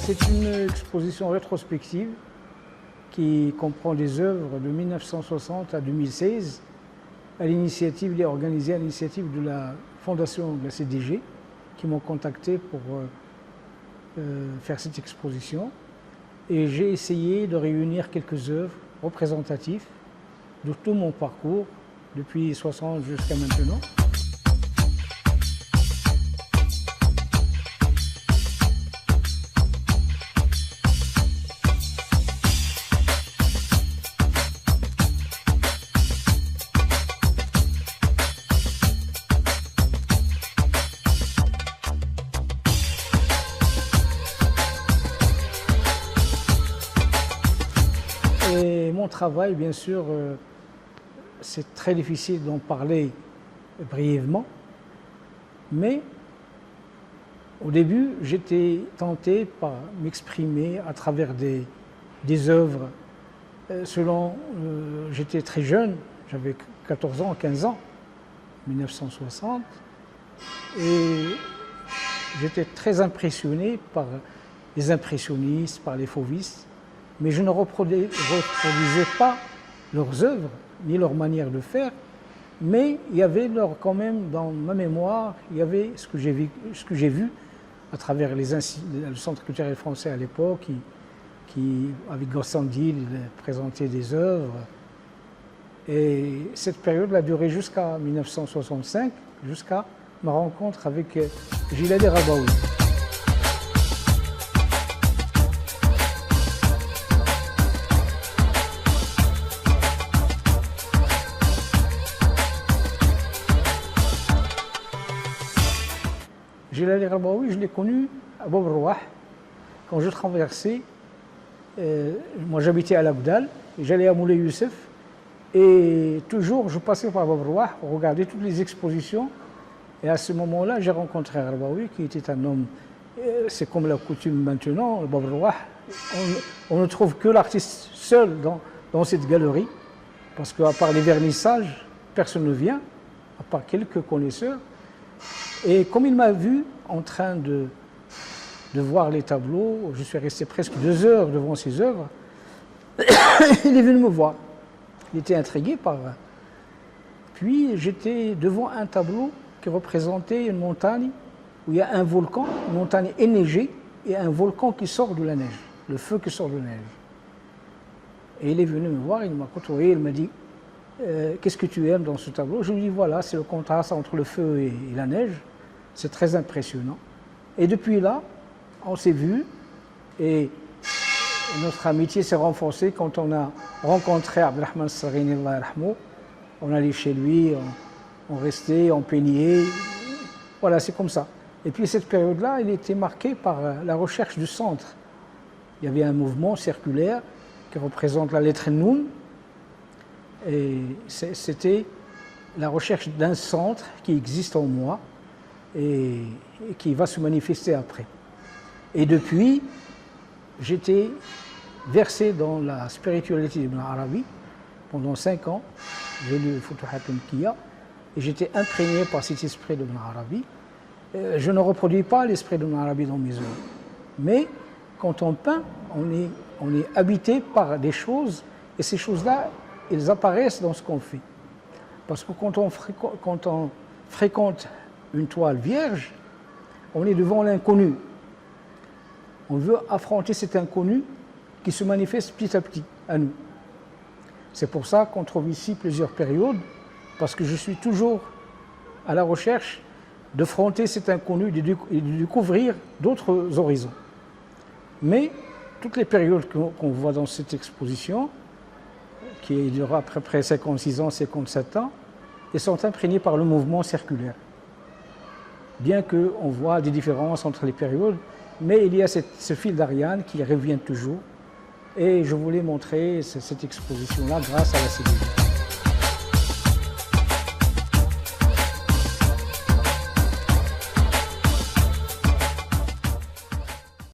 C'est une exposition rétrospective qui comprend des œuvres de 1960 à 2016, à l'initiative, il est organisé à l'initiative de la fondation de la CDG, qui m'ont contacté pour faire cette exposition. Et j'ai essayé de réunir quelques œuvres représentatives de tout mon parcours, depuis 60 jusqu'à maintenant. Et mon travail, bien sûr, c'est très difficile d'en parler brièvement, mais au début, j'étais tenté par m'exprimer à travers des œuvres. J'étais très jeune, j'avais 14 ans, 15 ans, 1960, et j'étais très impressionné par les impressionnistes, par les fauvistes. Mais je ne reproduisais pas leurs œuvres, ni leur manière de faire, mais il y avait quand même dans ma mémoire, il y avait ce que j'ai vu à travers le Centre culturel français à l'époque, qui avec Gossandil, présentait des œuvres. Et cette période a duré jusqu'à 1965, jusqu'à ma rencontre avec Gilali Rabaoui. Gilali Rabaoui, je l'ai connu à Bab Rouah, quand je traversais. Moi, j'habitais à l'Abdal, j'allais à Moulay Youssef, et toujours je passais par Bab Rouah pour regarder toutes les expositions. Et à ce moment-là, j'ai rencontré Rabaoui, qui était un homme, c'est comme la coutume maintenant, Bab Rouah, on ne trouve que l'artiste seul dans cette galerie, parce qu'à part les vernissages, personne ne vient, à part quelques connaisseurs. Et comme il m'a vu en train de voir les tableaux, je suis resté presque 2 heures devant ses œuvres, il est venu me voir. Il était intrigué par... Puis j'étais devant un tableau qui représentait une montagne où il y a un volcan, une montagne enneigée, et un volcan qui sort de la neige, le feu qui sort de la neige. Et il est venu me voir, il m'a côtoyé, il m'a dit qu'est-ce que tu aimes dans ce tableau? Je lui dis voilà, c'est le contraste entre le feu et la neige. C'est très impressionnant. Et depuis là, on s'est vus et notre amitié s'est renforcée quand on a rencontré Abdelrahman Sarghini, Allah yarhamou. On allait chez lui, on restait, on peignait. Voilà, c'est comme ça. Et puis cette période-là, elle était marquée par la recherche du centre. Il y avait un mouvement circulaire qui représente la lettre Noun. Et c'était la recherche d'un centre qui existe en moi et qui va se manifester après. Et depuis, j'étais versé dans la spiritualité d'Ibn Arabi pendant 5 ans. J'ai lu Futuhat al-Makkiyya et j'étais imprégné par cet esprit d'Ibn Arabi. Je ne reproduis pas l'esprit d'Ibn Arabi dans mes œuvres, mais quand on peint, on est habité par des choses, et ces choses-là, elles apparaissent dans ce qu'on fait. Parce que quand on fréquente une toile vierge, on est devant l'inconnu. On veut affronter cet inconnu qui se manifeste petit à petit à nous. C'est pour ça qu'on trouve ici plusieurs périodes, parce que je suis toujours à la recherche de fronter cet inconnu et de découvrir d'autres horizons. Mais toutes les périodes qu'on voit dans cette exposition, qui durera à peu près 56 ans, 57 ans, elles sont imprégnées par le mouvement circulaire. Bien qu'on voit des différences entre les périodes, mais il y a ce fil d'Ariane qui revient toujours. Et je voulais montrer cette exposition-là grâce à la CDG.